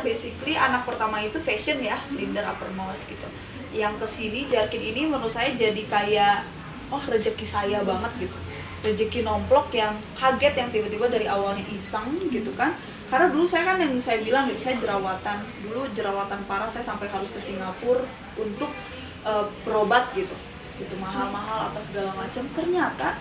basically anak pertama itu fashion ya, Flinder uppermost gitu. Yang kesini Jarkin ini menurut saya jadi kayak rezeki saya banget gitu, rezeki nomplok yang kaget, yang tiba-tiba dari awalnya iseng gitu kan. Karena dulu saya kan yang saya bilang gitu, saya jerawatan, dulu jerawatan parah, saya sampai harus ke Singapura untuk berobat gitu, itu mahal-mahal apa segala macam. Ternyata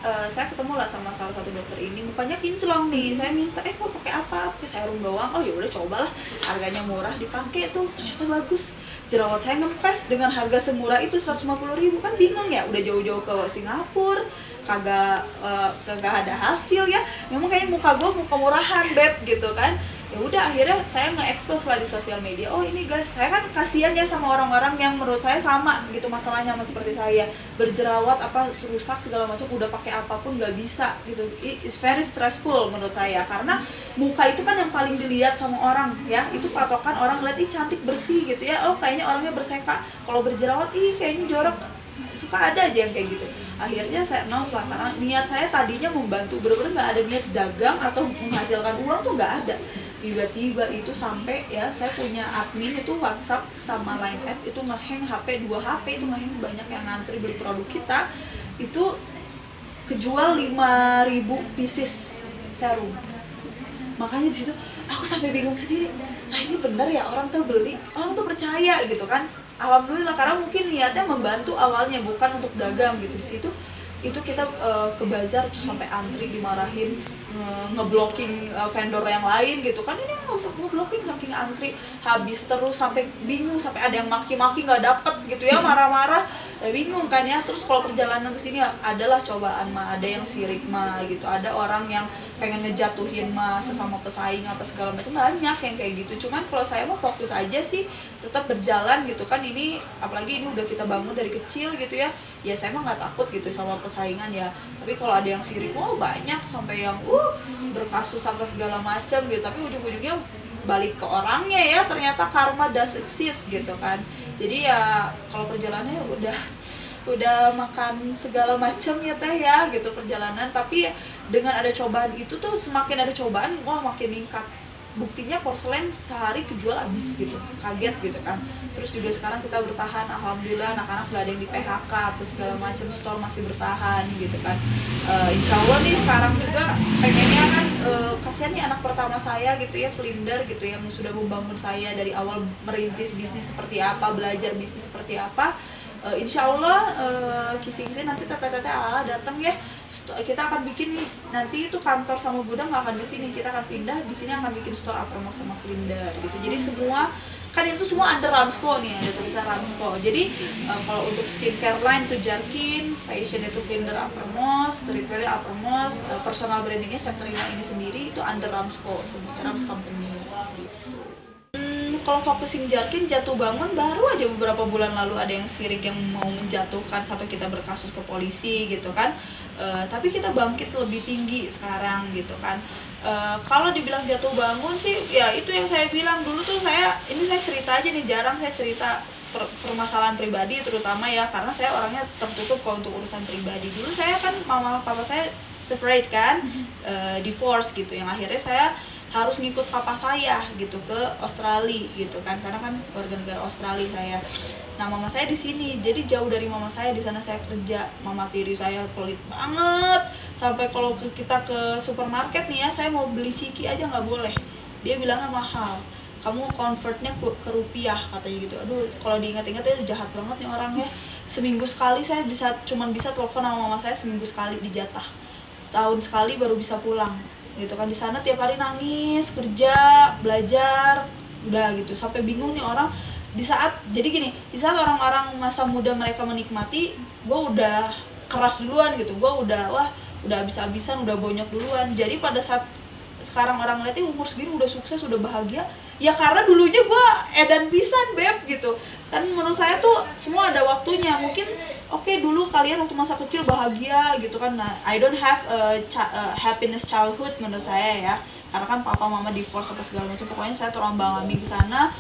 saya ketemu lah sama salah satu dokter ini, mukanya kinclong nih. Saya minta, kok pakai apa? Pakai serum doang. Oh ya udah cobalah, harganya murah, dipakai tuh ternyata bagus. Jerawat saya ngempes dengan harga semurah itu 150.000. Kan bingung ya, udah jauh-jauh ke Singapura, kagak ada hasil ya. Memang kayaknya muka gue muka murahan beb gitu kan. Ya udah akhirnya saya nge-expose lah di sosial media. Oh ini guys, saya kan kasihan ya sama orang-orang yang menurut saya sama gitu masalahnya sama seperti saya, berjerawat apa rusak segala macam, udah pakai apapun nggak bisa gitu. It's very stressful menurut saya, karena muka itu kan yang paling dilihat sama orang ya, itu patokan orang lihat cantik bersih gitu ya. Oh kayaknya orangnya berseka, kalau berjerawat kayaknya jorok, suka ada aja yang kayak gitu. Akhirnya saya announce lah, karena niat saya tadinya membantu, bener-bener nggak ada niat dagang atau menghasilkan uang tuh nggak ada. Tiba-tiba itu sampai ya, saya punya admin itu WhatsApp sama Line Ad itu ngehang HP, 2 HP itu ngehang, banyak yang ngantri beli produk kita. Itu kejual 5.000 pieces serum. Makanya di situ aku sampai bingung sendiri, nah ini bener ya orang tuh beli, orang tuh percaya gitu kan. Alhamdulillah, karena mungkin niatnya membantu awalnya, bukan untuk dagang gitu. Di situ itu kita ke bazar tuh sampai antri, dimarahin, ngeblocking vendor yang lain gitu kan. Ini ngeblocking saking antri, habis terus sampai bingung, sampai ada yang maki-maki nggak dapet gitu ya, marah-marah, bingung kan ya. Terus kalau perjalanan ke sini adalah cobaan mah, ada yang sirik mah gitu, ada orang yang pengen ngejatuhin mah sesama pesaing apa segala macam, banyak yang kayak gitu. Cuman kalau saya mah fokus aja sih, tetap berjalan gitu kan. Ini apalagi ini udah kita bangun dari kecil gitu ya, ya saya mah nggak takut gitu sama persaingan ya. Tapi kalau ada yang sirik, banyak sampai yang berkasus sampai segala macam gitu, tapi ujung-ujungnya balik ke orangnya ya, ternyata karma does exist gitu kan. Jadi ya kalau perjalanannya udah makan segala macam ya teh ya gitu perjalanan. Tapi dengan ada cobaan itu tuh, semakin ada cobaan makin meningkat. Buktinya porselen sehari kejual habis gitu, kaget gitu kan. Terus juga sekarang kita bertahan, alhamdulillah, anak-anak gak ada yang di PHK atau segala macam, store masih bertahan gitu kan. Insya Allah nih sekarang juga pengennya kan, kasihan nih anak pertama saya gitu ya, Flinder gitu, yang sudah membangun saya dari awal merintis bisnis seperti apa, belajar bisnis seperti apa. Insya Allah kisi-kisi nanti tete datang ya, kita akan bikin nih, nanti itu kantor sama gudang nggak akan di sini, kita akan pindah, di sini akan bikin store uppermost sama Flinder gitu. Jadi semua kan itu semua under Ramsco nih, ada tulisan Ramsco. Jadi kalau untuk skincare line itu Jarkin, fashion itu Flinder uppermost, streetwear uppermost, personal brandingnya Septerina ini sendiri itu under Ramsco, Rams Company gitu. Kalau fokusin Jarkin, jatuh bangun baru aja beberapa bulan lalu ada yang sirik yang mau menjatuhkan sampai kita berkasus ke polisi gitu kan. Tapi kita bangkit lebih tinggi sekarang gitu kan. Kalau dibilang jatuh bangun sih ya itu yang saya bilang dulu tuh, saya cerita aja nih, jarang saya cerita permasalahan pribadi terutama ya, karena saya orangnya tertutup kalau untuk urusan pribadi. Dulu saya kan mama papa saya separate kan, divorce gitu, yang akhirnya saya harus ngikut papa saya gitu ke Australia gitu kan, karena kan warga negara Australia saya. Nah mama saya di sini, jadi jauh dari mama saya, di sana saya kerja. Mama tiri saya pelit banget, sampai kalau kita ke supermarket nih ya, saya mau beli ciki aja nggak boleh, dia bilangnya mahal, kamu convertnya ke rupiah katanya gitu. Aduh, kalau diingat-ingat ya jahat banget nih orangnya. Seminggu sekali saya cuman bisa telepon sama mama saya, seminggu sekali dijatah, setahun sekali baru bisa pulang gitu kan. Di sana tiap hari nangis, kerja, belajar, udah gitu, sampai bingung nih orang. Di saat orang-orang masa muda mereka menikmati, gue udah keras duluan gitu, gue udah habis-habisan, udah bonyok duluan. Jadi pada saat sekarang orang ngeliatnya umur segini udah sukses, udah bahagia, ya karena dulunya gue edan pisan beb gitu kan. Menurut saya tuh semua ada waktunya. Mungkin dulu kalian waktu masa kecil bahagia gitu kan. Nah, I don't have a happiness childhood menurut saya ya, karena kan papa mama divorce apa segala macam. Pokoknya saya terombang-ambing ke sana.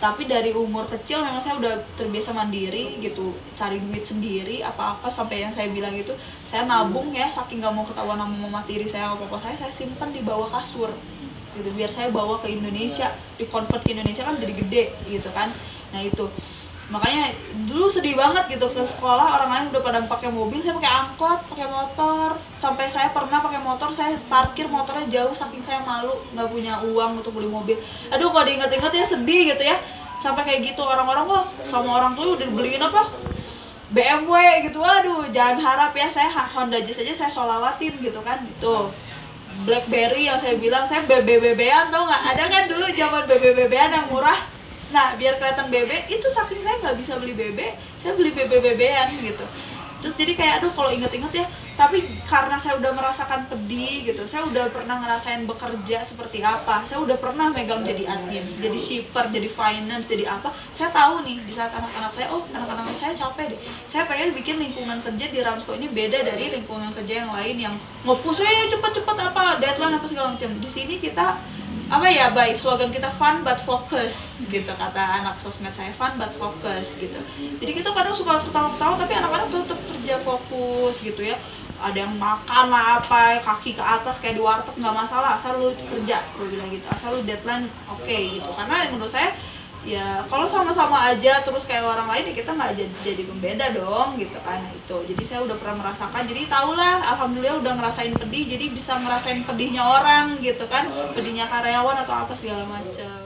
Tapi dari umur kecil memang saya udah terbiasa mandiri gitu, cari duit sendiri, apa-apa, sampai yang saya bilang itu saya nabung ya, saking gak mau ketahuan sama mama tiri saya apa-apa, saya simpan di bawah kasur gitu, biar saya bawa ke Indonesia, di convert ke Indonesia kan jadi gede gitu kan. Nah itu makanya dulu sedih banget gitu, ke sekolah orang lain udah pada pakai mobil, saya pakai angkot, pakai motor. Sampai saya pernah pakai motor, saya parkir motornya jauh saking saya malu nggak punya uang untuk beli mobil. Aduh kalau diingat-ingat ya sedih gitu ya, sampai kayak gitu. Orang-orang wah sama orang tua udah dibeliin apa BMW gitu. Waduh jangan harap ya, saya Honda Jazz aja saya sholawatin gitu kan. Itu BlackBerry yang saya bilang, saya BB-BB-an tau nggak, ada kan dulu zaman BB-BB-an yang murah. Nah biar kelihatan BB, itu saking saya nggak bisa beli BB, saya beli BB-BB-an gitu. Terus jadi kayak aduh kalau inget-inget ya, tapi karena saya udah merasakan pedih gitu, saya udah pernah ngerasain bekerja seperti apa, saya udah pernah megang jadi admin, jadi shipper, jadi finance, jadi apa. Saya tahu nih di saat anak-anak saya, oh anak-anak saya capek deh, saya pengen bikin lingkungan kerja di Ramsko ini beda dari lingkungan kerja yang lain yang nge-push cepet-cepet apa deadline apa segala macam. Di sini kita apa ya, baik slogan kita fun but focus gitu, kata anak sosmed saya, fun but focus gitu. Jadi kita kadang suka ketawa-ketawa tapi anak-anak tetap kerja fokus gitu ya. Ada yang makan lah apa, kaki ke atas kayak di warteg nggak masalah, asal lu kerja, gue bilang gitu, asal lu deadline oke gitu. Karena menurut saya ya kalau sama-sama aja terus kayak orang lain ya kita nggak jadi pembeda dong gitu kan. Nah, itu jadi saya udah pernah merasakan, jadi tahulah, alhamdulillah udah ngerasain pedih, jadi bisa ngerasain pedihnya orang gitu kan, pedihnya karyawan atau apa segala macam.